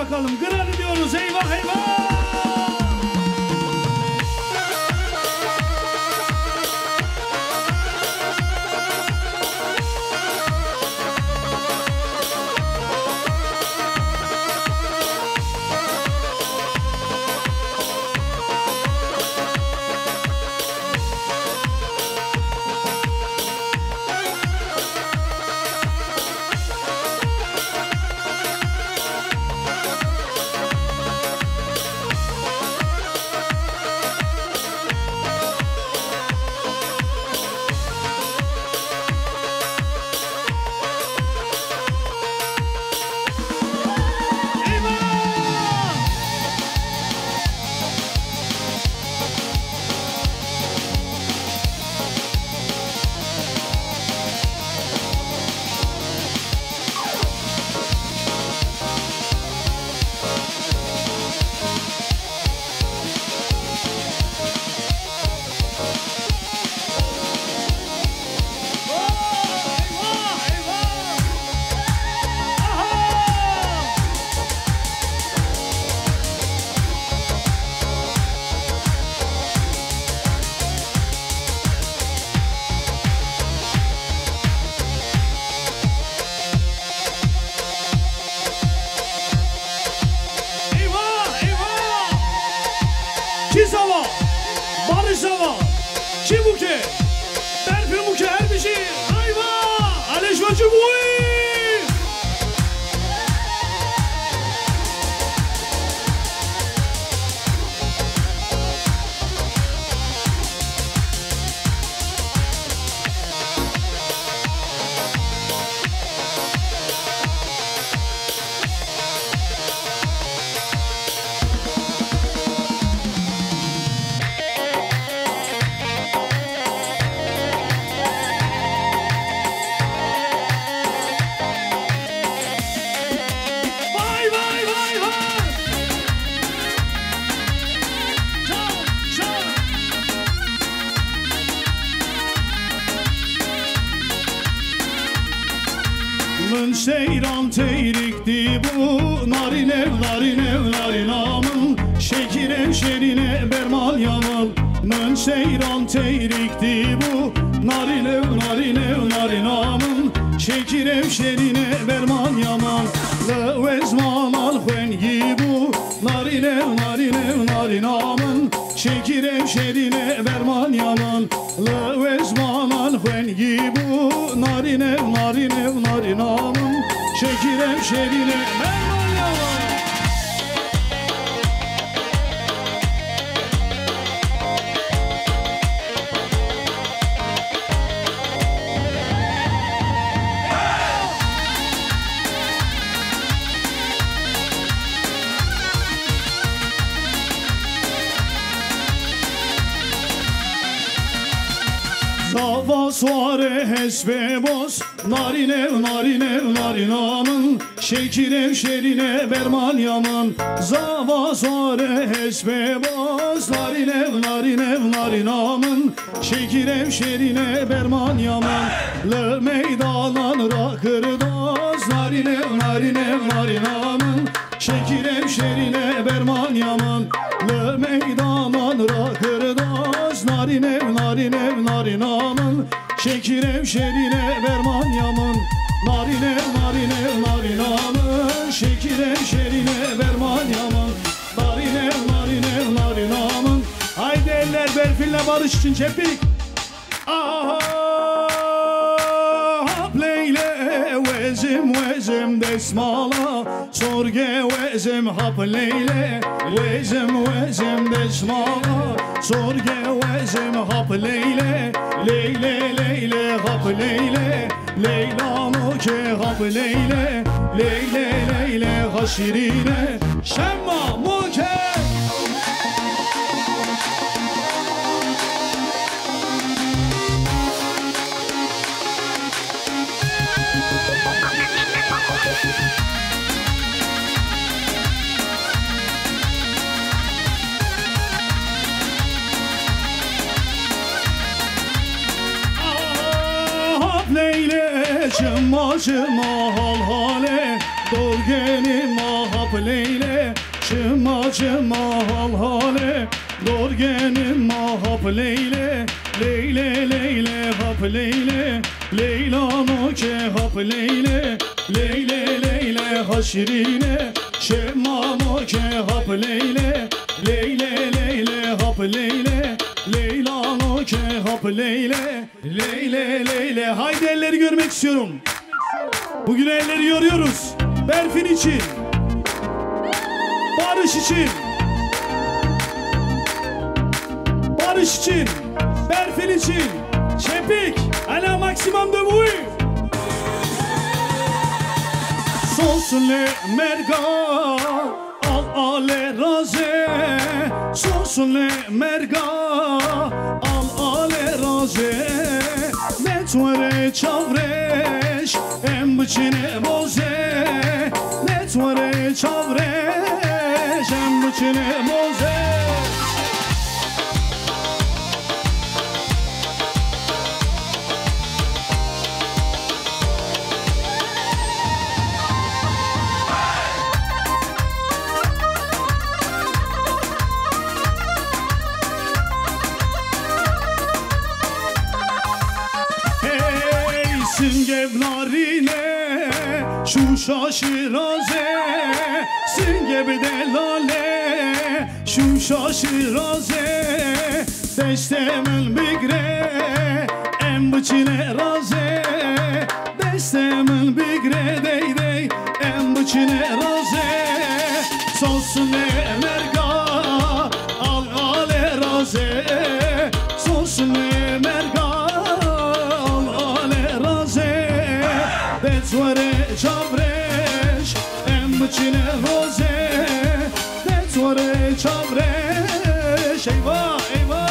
bakalım. Gırarı diyoruz. Eyvah eyvah. Seyran teyrikti bu narinev narinev narinamın şekire şerine bermal yamal. Mın seyran teyrikti bu narinev narinev narinamın şekire şerine bermal yamal. Levezman alfengi bu narinev narinev narinamın şekire şerine bermal yamal. Levezman alfengi bu narinev narinev narinamın şekire şerine bermal yamal. Zava suare hesbe boz narinev narinev narinamın şekirev şerine bermal yaman. Zava suare hesbe boz narinev narinev narinamın şekirev şerine bermal yaman. Le meydanan rakırdoz narinev narinev narinamın şekirev şerine bermal yaman. Le meydanan rakırdoz narinev narinev narinamın şekirev şerine berman yaman. Narinev narinev narinamın şekirev şerine berman yaman. Narinev narinev narinamın. Haydi eller Berfin'le barış için çepik. Leyle vezim vezim desmala sorge vezim hap leyle vezim vezim desmala sorge vezim hap leyle leyle leyle hap leyle leyla muke hap leyle leyle leyle haşirine şemma muke. Leyle cımma cımma hal hale dolgeni mahap leyle Çıma çıma hal hale Dorgenim mahap leyle Leyle leyle hap leyle Leyla noke hap leyle Leyle leyle haşirine Şema noke hap leyle Leyle leyle hap leyle Leyla noke hap leyle Leyle leyle. Haydi elleri görmek istiyorum. Bugün elleri yoruyoruz. Berfin için, barış için, barış için, Berfin için. Şepik, ala maximum de vous. Sos le merga, al ale raze. Sos le merga, al ale raze. Netware çavreş, em bıçine boze. Netware çavreş, em bıçine boze. Singevlarine şu şaşıraze Singev delale şu şaşıraze Destemel bigre em bıçine raze Destemel bigre dey dey em bıçine raze Sosune merga al ale raze Sosune merga Netware çavreş, em bıçine roze. Netware çavreş, eyvah eyvah.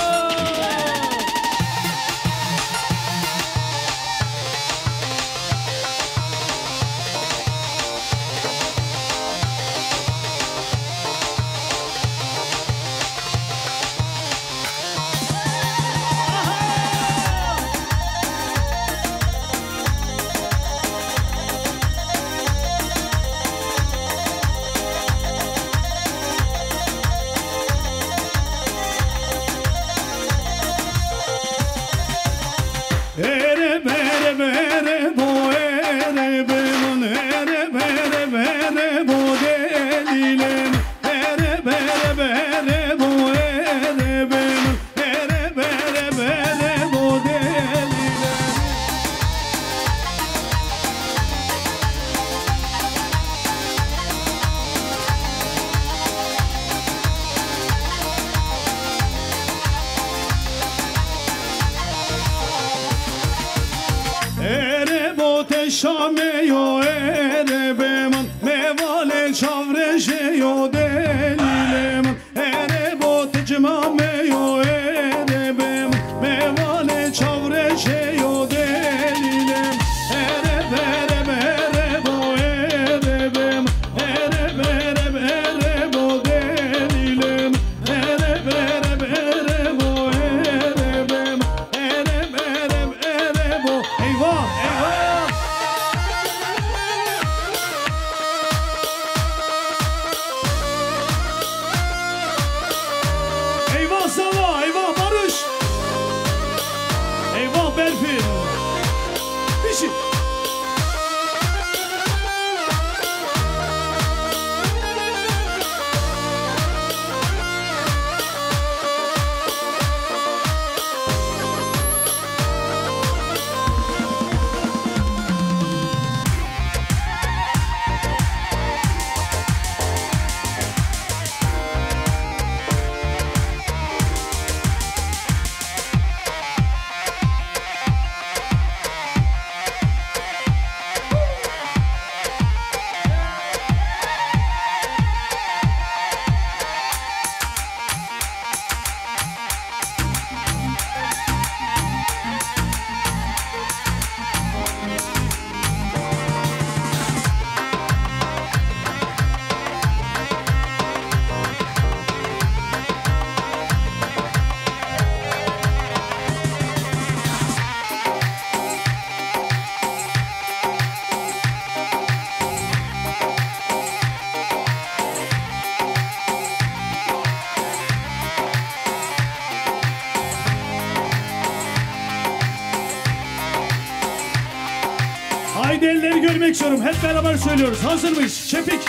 görmek istiyorum. Hep beraber söylüyoruz. Hazır mıyız? Şefik.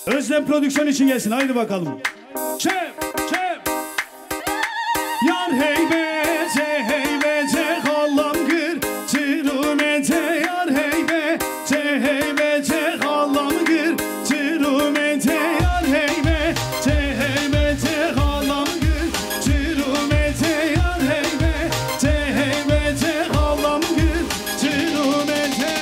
Özlem prodüksiyon için gelsin. Haydi bakalım. Şef. Yar heybete heybete kallam gır tirumete yar heybete heybete kallam gır tirumete yar heybete heybete kallam gır tirumete yar heybete heybete kallam gır tirumete.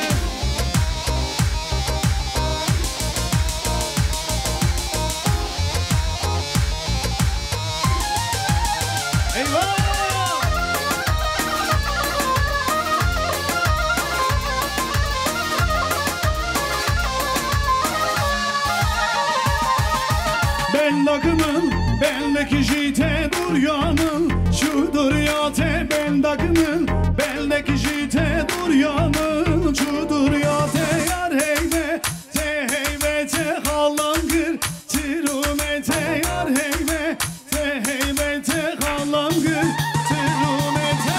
Bendakımın beldeki jite dur yanın şudur yate bendakımın beldeki jite dur yanın şudur yate yar heybe te heybe te halangır tirumete yar heybe te heybe te halangır tirumete.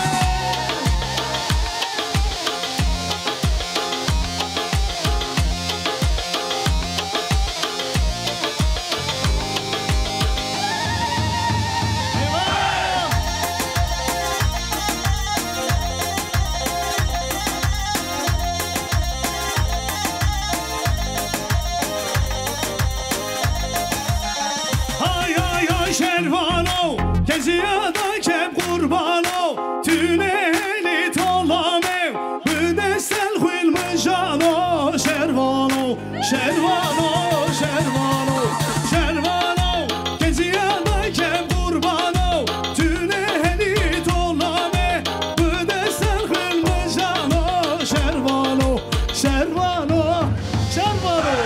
Şervano, geziyada kep kurbano, tüneli tolamev, büdestel hülmüjano, şervano, şervano, şervano, şervano, geziyada kep kurbano, tüneli tolamev, büdestel hülmüjano, şervano, şervano, şervano.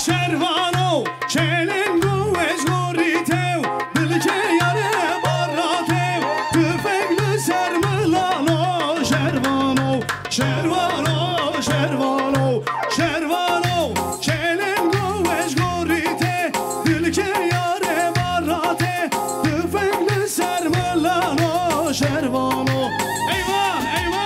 Şervano, çelengu ezgoritev, dilke yare barratev, tüfekli sermilano. Şervano, şervano, şervano, şervano, çelengu ezgoritev, dilke yare barratev, tüfekli sermilano. Şervano, eyvah, eyvah.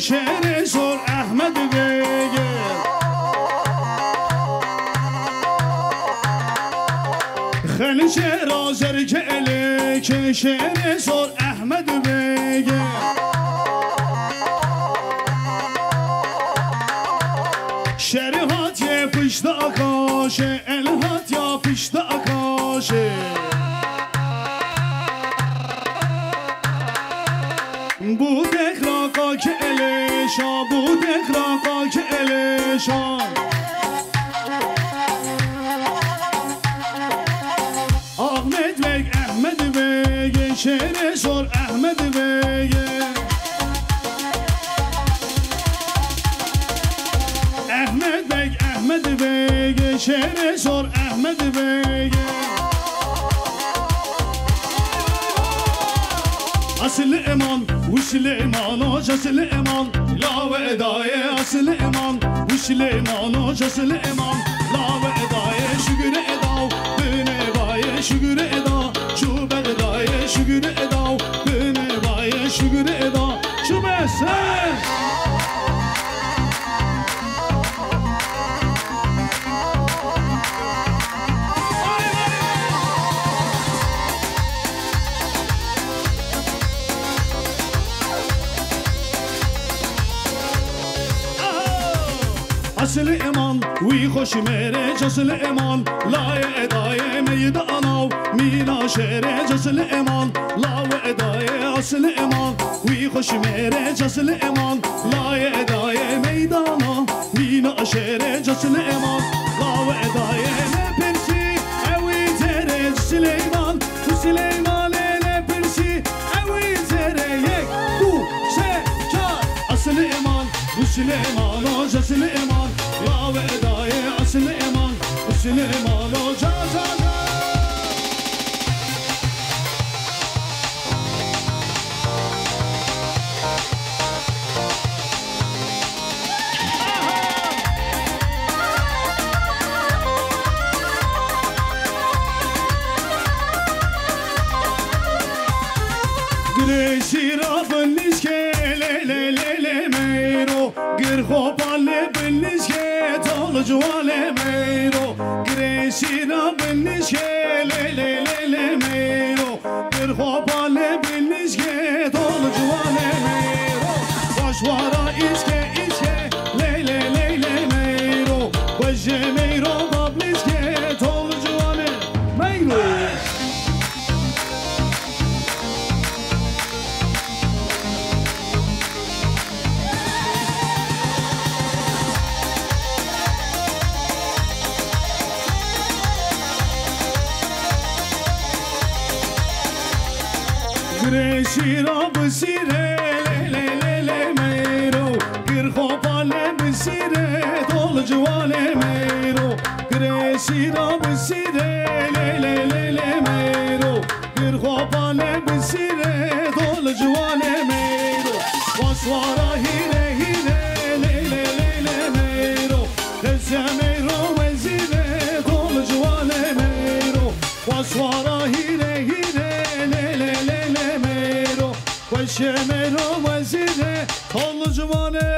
şehre sor Ahmet Bey'e. Xəli şəhər azər ki elək شعر سر احمد بگه شریحات یه پشت آکاشه الهات یا پشت آکاشه بودک راقا که الشا بودک راقا که الشا آحمد بگ احمد بگه شعر سر احمد بگه احمد بگ احمد بگه شعر سر احمد بگه اصل امان وصل امان اصل امان لا و ادای اصل امان وصل امان اصل امان لا و ادای شکر ادا بنه بای شکر ادا شو بغدای شکر ادا بنه بای شکر ادا شو بسه اصل امان وی خوش میره جسل امان لای ادای میدانا مینا شعر جسل امان لا و ادای اصل امان وی خوش میره جسل امان لای ادای میدانا مینا شعر جسل امان لا و ادای نپرسی اوی تره سلیمان تو سلیمان نپرسی اوی تره یک دو سه چار اصل امان سلیمان و جسل امان لا و ادای اصل امان سلیمان و جسل گریشی را بلیش که لی لی لی میرو گر خوبال بلیش که تال جوال میرو گریشی را بلیش که لی لی لی لی میرو گر خوبال بلیش که تال جوال میرو باشوارا ایش که لی لی لی لی میرو بجه میرو بابلیش که تال جوال میرو گریشی را بسیره لی لی لی میرو گر خوبال بسیره تول جوال میرو گریشی را بسیره لی لی لی لی میرو گر خوبال بسیره تول جوال میرو واسوارا هیره هیره لی لی لی لی میرو خزه میرو وزیره تول جوال میرو واسوارا هیره هیره لی لی لی وشه میرو وزیره تال جوانه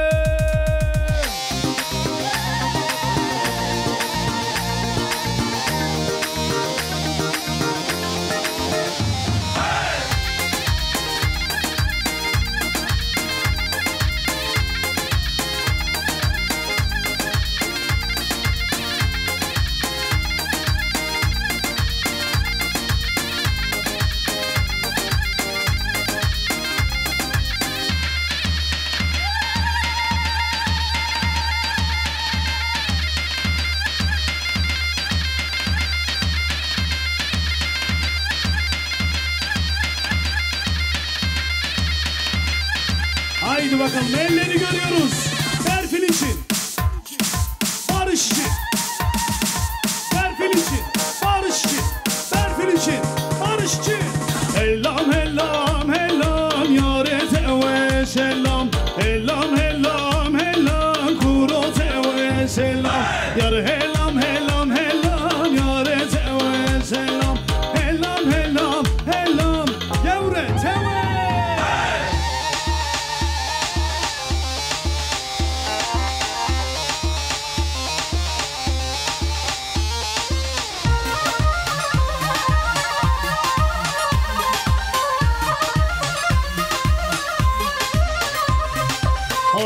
Haydi bakalım elleri görüyoruz. Serpil için, barış için. Serpil için, barış için. Serpil için, barış için. Hellam hellam hellam yare teve selam. Hellam hellam hellam kuro teve selam. Yar hellam hellam hellam yare teve selam. Hellam hellam hellam yavre teve.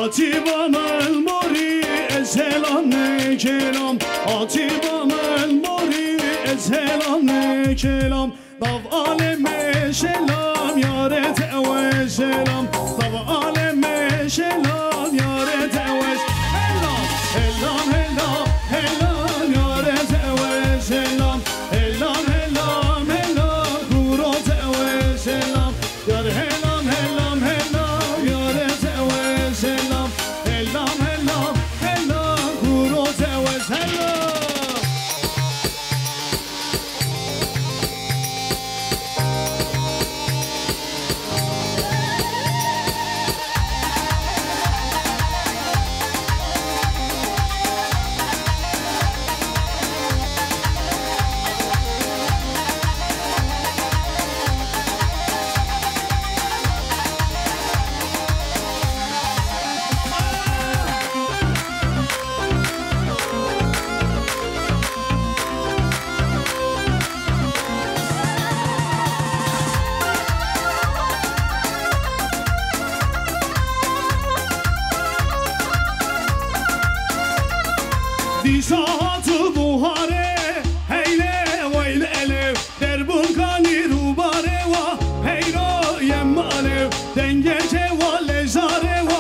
آتیبام الموری سلام نکلام آتیبام الموری سلام نکلام طب عالم سلام یارت و سلام طب عالم سلام یارت و سلام هلام هلام هلام یارت و سلام هلام هلام هلام کورت و سلام یار هلام هلام هلام یارت و سلام هلام هلام هلام کورت و سلام دیسات بوهاره هیله ویل الف در بنکانی روباره و هیرو یم الف دنگه و لزاره و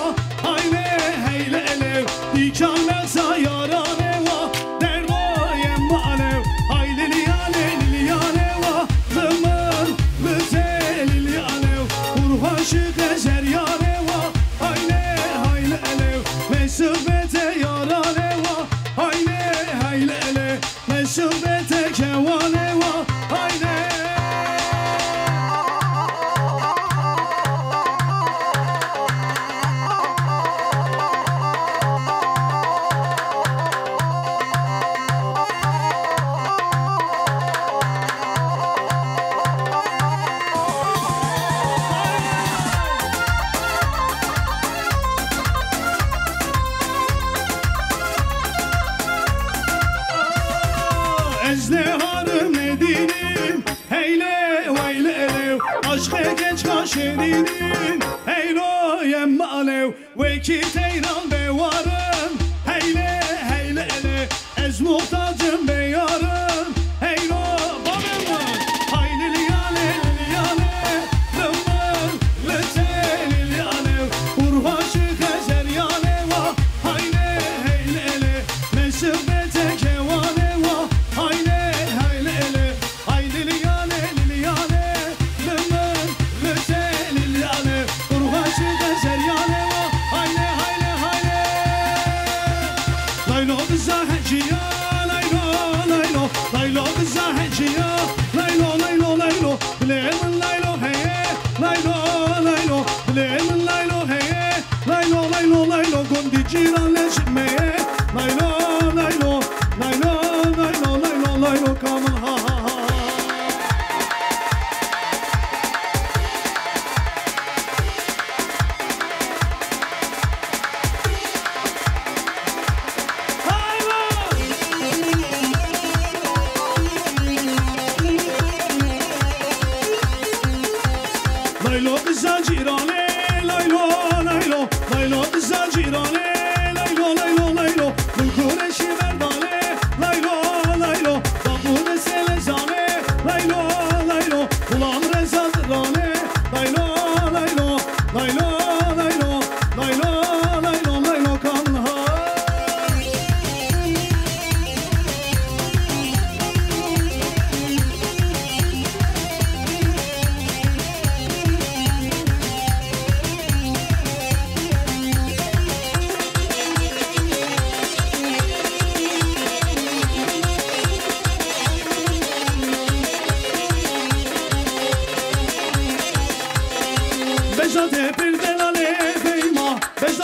هیله هیله الف دیکان لسا یارانه و در و یم الف هیله لیانه لیانه و زمان لزه لیانه برهاشق زریانه و هیله هیله الف مسبت یارانه مسوبت جوانه و هایده ازدهارم ندیدیم هیله ویله الو عشق گنج کاشیدیم هیلو یم الو وکی تیران بیوارم هیله هیله الو از محتاجم بیارم هیلو بابم هیله لیانه لیانه زمان لسه لیانه برهاشق زریانه و هیله هیله الو مسبت جوانه جيران لشمه لايلو لايلو لايلو لايلو لايلو لايلو كامل ها ها ها لايلو قزا جيراني لايلو لايلو لايلو قزا جيراني بجاده پردلانه پیما بجاده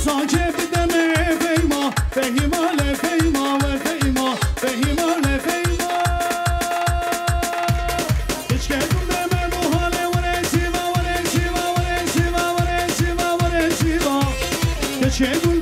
ساجه بدمه فيما فهما لفيما وفيما فهما لفيما اشكالكم دمه حاله ورنشيما ورنشيما ورنشيما ورنشيما ورنشيما اشكالكم